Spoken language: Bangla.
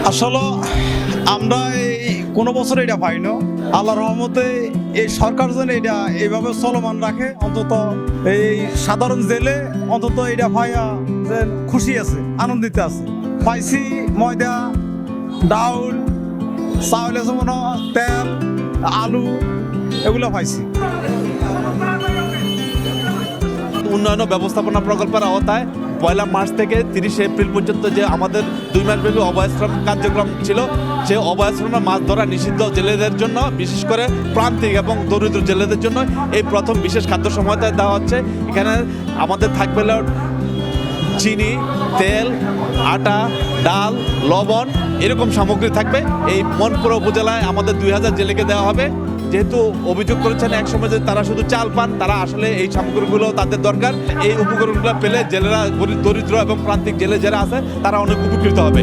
আসলে আমরা এই কোনো বছর এটা পাই না। আল্লাহর রহমতে এই সরকার যেন এটা এইভাবে চলমান রাখে, অন্তত এই সাধারণ জেলে অন্তত এটা পাইয়া যে খুশি আছে, আনন্দিত আছে। পাইছি ময়দা, ডাউল, চাউল আছে মনে হয়, তেল, আলু এগুলো পাইছি। উন্নয়ন ব্যবস্থাপনা প্রকল্পের আওতায় 1 মার্চ থেকে 30 এপ্রিল পর্যন্ত যে আমাদের 2 মাসব্যাপী অবস্থান কার্যক্রম ছিল, সেই অবস্থানে মাছ ধরা নিষিদ্ধ জেলেদের জন্য, বিশেষ করে প্রান্তিক এবং দরিদ্র জেলেদের জন্য এই প্রথম বিশেষ খাদ্য সহায়তা দেওয়া হচ্ছে। এখানে আমাদের থাকবে চিনি, তেল, আটা, ডাল, লবণ এরকম সামগ্রী থাকবে। এই মনপুরা উপজেলায় আমাদের 2000 জেলেকে দেওয়া হবে। যেহেতু অভিযোগ করেছেন একসময় যে তারা শুধু চাল পান, তারা আসলে এই সামগ্রীগুলো তাদের দরকার। এই উপকরণগুলো পেলে জেলেরা, দরিদ্র এবং প্রান্তিক জেলে যারা আছে তারা অনেক উপকৃত হবে।